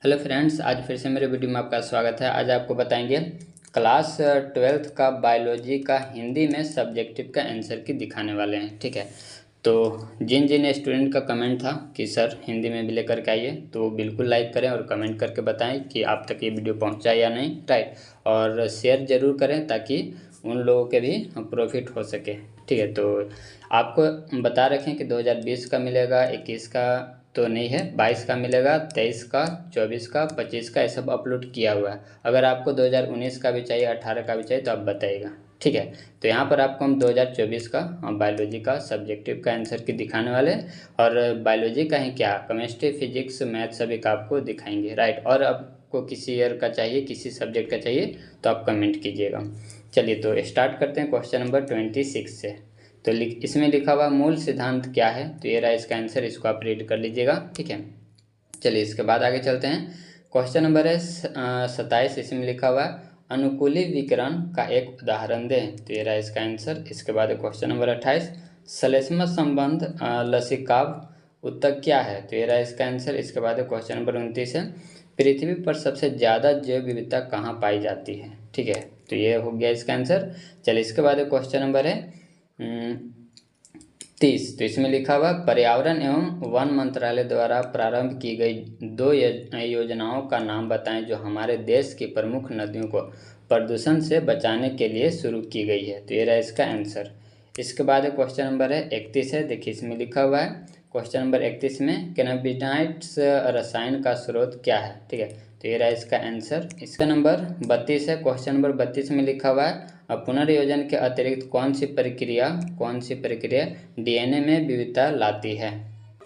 Hello friends, आज फिर से मेरे वीडियो में आपका स्वागत है। आज आपको बताएंगे क्लास 12th का बायोलॉजी का हिंदी में सब्जेक्टिव का आंसर की दिखाने वाले हैं। ठीक है, तो जिन जिन स्टूडेंट का कमेंट था कि सर हिंदी में भी लेकर के आइए, तो बिल्कुल लाइक करें और कमेंट करके बताएं कि आप तक ये वीडियो पहुंचा या नहीं। राइट, और शेयर ज़रूर करें ताकि उन लोगों के भी प्रॉफिट हो सके। ठीक है, तो आपको बता रखें कि 2020 का मिलेगा, 21 का तो नहीं है, 22 का मिलेगा, 23 का, 24 का, 25 का, ये सब अपलोड किया हुआ है। अगर आपको 2019 का भी चाहिए, 18 का भी चाहिए तो आप बताइएगा। ठीक है, तो यहाँ पर आपको हम 2024 का बायोलॉजी का सब्जेक्टिव का आंसर की दिखाने वाले हैं। और बायोलॉजी का ही क्या, केमिस्ट्री, फिजिक्स, मैथ सभी का आपको दिखाएंगे। राइट, और आपको किसी ईयर का चाहिए, किसी सब्जेक्ट का चाहिए तो आप कमेंट कीजिएगा। चलिए तो स्टार्ट करते हैं क्वेश्चन नंबर 26 से। तो इसमें लिखा हुआ मूल सिद्धांत क्या है, तो ये रहा इसका आंसर, इसको आप रीड कर लीजिएगा। ठीक है, चलिए इसके बाद आगे चलते हैं। क्वेश्चन नंबर है 27। इसमें लिखा हुआ है अनुकूली विकिरण का एक उदाहरण दें, तो ये रहा इसका आंसर। इसके बाद क्वेश्चन नंबर 28, श्लेष्म संबंध लसिकाव उत्तक क्या है, तो ये रहा इसका आंसर। इसके बाद क्वेश्चन नंबर 29 है पृथ्वी पर सबसे ज़्यादा जैव विविधता कहाँ पाई जाती है। ठीक है, तो ये हो गया इसका आंसर। चलिए इसके बाद क्वेश्चन नंबर है 30। तो इसमें लिखा हुआ पर्यावरण एवं वन मंत्रालय द्वारा प्रारंभ की गई 2 योजनाओं का नाम बताएं जो हमारे देश की प्रमुख नदियों को प्रदूषण से बचाने के लिए शुरू की गई है, तो ये रहा इसका आंसर। इसके बाद क्वेश्चन नंबर है 31 है। देखिए इसमें लिखा हुआ है क्वेश्चन नंबर 31 में कैनाबिडाइड्स रसायन का स्रोत क्या है। ठीक है, तो ये रहा इसका आंसर। इसका नंबर 32 है। क्वेश्चन नंबर 32 में लिखा हुआ है पुनर्योजन के अतिरिक्त कौन सी प्रक्रिया डीएनए में विविधता लाती है।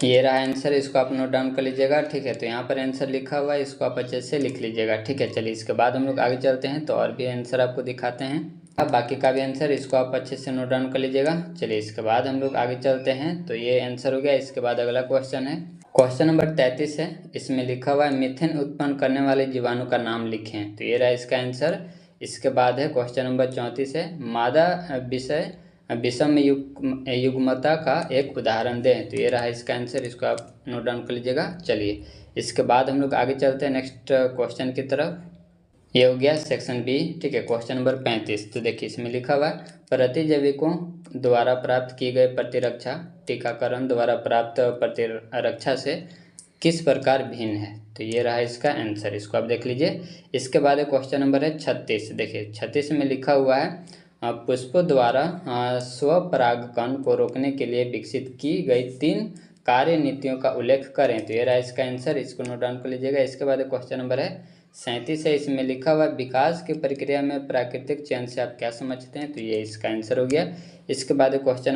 ये रहा आंसर, इसको आप नोट डाउन कर लीजिएगा। ठीक है, तो यहाँ पर आंसर लिखा हुआ है, इसको आप अच्छे से लिख लीजिएगा। ठीक है, चलिए इसके बाद हम लोग आगे चलते हैं तो और भी आंसर आपको दिखाते हैं। अब बाकी का भी आंसर, इसको आप अच्छे से नोट डाउन कर लीजिएगा। चलिए इसके बाद हम लोग आगे चलते हैं, तो ये आंसर हो गया। इसके बाद अगला क्वेश्चन है क्वेश्चन नंबर 33 है। इसमें लिखा हुआ है मीथेन उत्पन्न करने वाले जीवाणु का नाम लिखें, तो ये रहा इसका आंसर। इसके बाद है क्वेश्चन नंबर 34 है मादा विषय विषम युग्मता का एक उदाहरण दें, तो ये रहा इसका आंसर। इसको आप नोट डाउन कर लीजिएगा। चलिए इसके बाद हम लोग आगे चलते हैं नेक्स्ट क्वेश्चन की तरफ। ये हो गया सेक्शन बी। ठीक है, क्वेश्चन नंबर 35। तो देखिए इसमें लिखा हुआ है प्रतिजैविकों द्वारा प्राप्त की गई प्रतिरक्षा टीकाकरण द्वारा प्राप्त प्रतिरक्षा से किस प्रकार भिन्न है, तो ये रहा इसका आंसर। इसको आप देख लीजिए। इसके बाद क्वेश्चन नंबर है 36। देखिए 36 में लिखा हुआ है पुष्पों द्वारा स्वपरागकण को रोकने के लिए विकसित की गई 3 कार्य नीतियों का उल्लेख करें, तो ये रहा इसका आंसर। इसको नोट डाउन कर लीजिएगा। इसके बाद क्वेश्चन नंबर है 37 है। इसमें लिखा हुआ विकास की प्रक्रिया में प्राकृतिक चयन से आप क्या समझते हैं, तो ये इसका आंसर हो गया। इसके बाद क्वेश्चन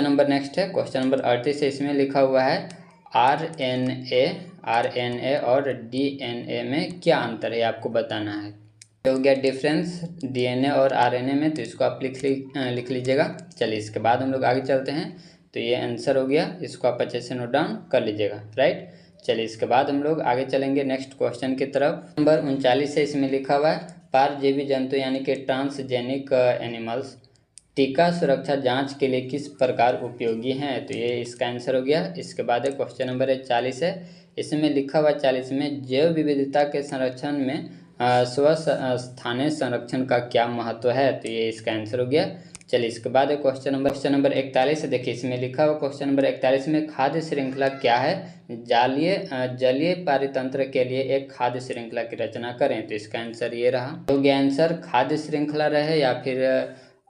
नंबर नेक्स्ट है क्वेश्चन नंबर 38 है। इसमें लिखा हुआ है आरएनए और डीएनए में क्या अंतर है, आपको बताना है। ये हो गया डिफरेंस डीएनए और आरएनए में, तो इसको आप लिख लीजिएगा। चलिए इसके बाद हम लोग आगे चलते हैं, तो ये आंसर हो गया। इसको आप अच्छे से नोट डाउन कर लीजिएगा। राइट, चलिए इसके बाद हम लोग आगे चलेंगे नेक्स्ट क्वेश्चन की तरफ। नंबर 39 है। इसमें लिखा हुआ है पारजीवी जंतु यानी कि ट्रांसजेनिक एनिमल्स टीका सुरक्षा जांच के लिए किस प्रकार उपयोगी हैं, तो ये इसका आंसर हो गया। इसके बाद क्वेश्चन नंबर 40 है। इसमें लिखा हुआ 40 में जैव विविधता के संरक्षण में स्वस्थानीय संरक्षण का क्या महत्व है, तो ये इसका आंसर हो गया। चलिए इसके बाद क्वेश्चन नंबर 41। देखिए इसमें लिखा हुआ क्वेश्चन नंबर 41 में खाद्य श्रृंखला क्या है, जलीय पारितंत्र के लिए एक खाद्य श्रृंखला की रचना करें, तो इसका आंसर ये रहा। हो गया आंसर। खाद्य श्रृंखला रहे या फिर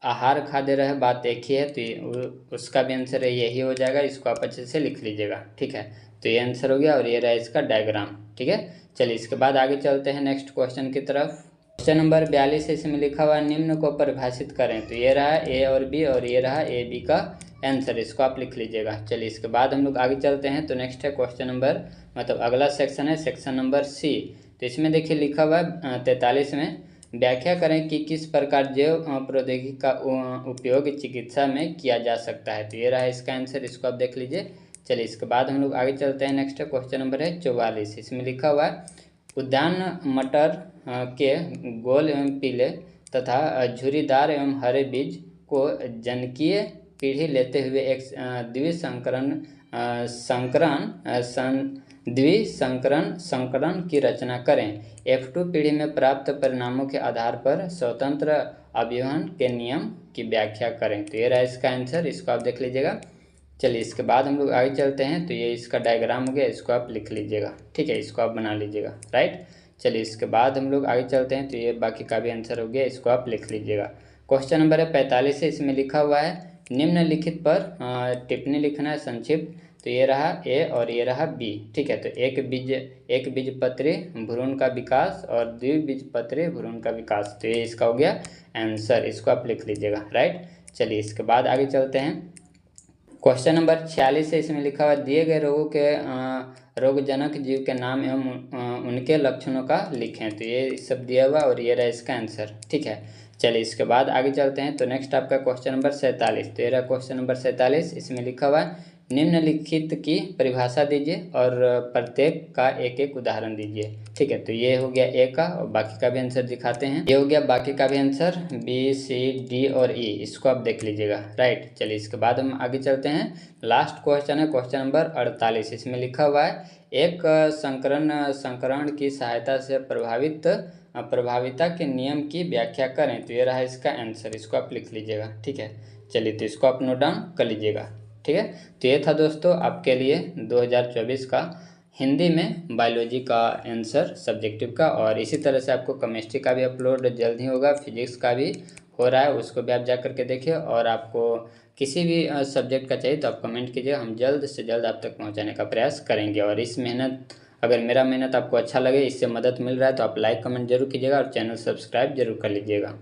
आहार खाद्य रहे, बात एक ही है, तो उसका भी आंसर यही हो जाएगा। इसको आप अच्छे से लिख लीजिएगा। ठीक है, तो ये आंसर हो गया और ये रहा इसका डायग्राम। ठीक है, चलिए इसके बाद आगे चलते हैं नेक्स्ट क्वेश्चन की तरफ। क्वेश्चन नंबर 42 है। इसमें लिखा हुआ निम्न को परिभाषित करें, तो ये रहा ए और बी और ये रहा ए बी का आंसर। इसको आप लिख लीजिएगा। चलिए इसके बाद हम लोग आगे चलते हैं, तो नेक्स्ट है क्वेश्चन नंबर अगला सेक्शन है सेक्शन नंबर सी। तो इसमें देखिए लिखा हुआ है 43 में व्याख्या करें कि किस प्रकार जैव प्रौद्योगिकी का उपयोग चिकित्सा में किया जा सकता है, तो ये रहा इसका आंसर। इसको आप देख लीजिए। चलिए इसके बाद हम लोग आगे चलते हैं। नेक्स्ट क्वेश्चन नंबर है 44। इसमें लिखा हुआ है उद्यान मटर के गोल एवं पीले तथा झुर्रीदार एवं हरे बीज को जनकीय पीढ़ी लेते हुए एक द्विसंकरण द्विसंकरण की रचना करें। F2 पीढ़ी में प्राप्त परिणामों के आधार पर स्वतंत्र अभिवहन के नियम की व्याख्या करें। तो ये रहा इसका आंसर, इसको आप देख लीजिएगा। चलिए इसके बाद हम लोग आगे चलते हैं। तो ये इसका डायग्राम हो गया, इसको आप लिख लीजिएगा, ठीक है, इसको आप बना लीजिएगा, राइट। चलिए इसके बाद हम लोग आगे चलते हैं। तो ये बाकी का भी आंसर हो गया, इसको आप लिख लीजिएगा। क्वेश्चन नंबर है 45 है, इसमें लिखा हुआ है निम्नलिखित पर टिप्पणी लिखना है संक्षिप्त। तो ये रहा ए और ये रहा बी, ठीक है। तो एक बीजपत्री भ्रूण का विकास और द्विबीजपत्री भ्रूण का विकास, तो ये इसका हो गया आंसर, इसको आप लिख लीजिएगा, राइट। चलिए इसके बाद आगे चलते हैं। क्वेश्चन नंबर 46 है, इसमें लिखा हुआ दिए गए रोगों के रोगजनक जीव के नाम एवं उनके लक्षणों का लिखें। तो ये सब दिया हुआ और ये रहा इसका आंसर, ठीक है। चलिए इसके बाद आगे चलते हैं। तो नेक्स्ट आपका क्वेश्चन नंबर 47। तो ये रहा क्वेश्चन नंबर 47, इसमें लिखा हुआ है निम्नलिखित की परिभाषा दीजिए और प्रत्येक का एक एक उदाहरण दीजिए, ठीक है। तो ये हो गया ए का, और बाकी का भी आंसर दिखाते हैं। ये हो गया बाकी का भी आंसर, बी सी डी और ई, इसको आप देख लीजिएगा, राइट। चलिए इसके बाद हम आगे चलते हैं। लास्ट क्वेश्चन है क्वेश्चन नंबर 48, इसमें लिखा हुआ है एक संकरण की सहायता से प्रभाविता के नियम की व्याख्या करें। तो ये रहा इसका आंसर, इसको आप लिख लीजिएगा, ठीक है। चलिए तो इसको आप नोट डाउन कर लीजिएगा, ठीक है। तो ये था दोस्तों आपके लिए 2024 का हिंदी में बायोलॉजी का आंसर सब्जेक्टिव का, और इसी तरह से आपको केमिस्ट्री का भी अपलोड जल्द ही होगा, फिजिक्स का भी हो रहा है, उसको भी आप जा करके देखिए। और आपको किसी भी सब्जेक्ट का चाहिए तो आप कमेंट कीजिए, हम जल्द से जल्द आप तक पहुंचाने का प्रयास करेंगे। और इस मेहनत, अगर मेरा मेहनत आपको अच्छा लगे, इससे मदद मिल रहा है, तो आप लाइक कमेंट जरूर कीजिएगा और चैनल सब्सक्राइब जरूर कर लीजिएगा।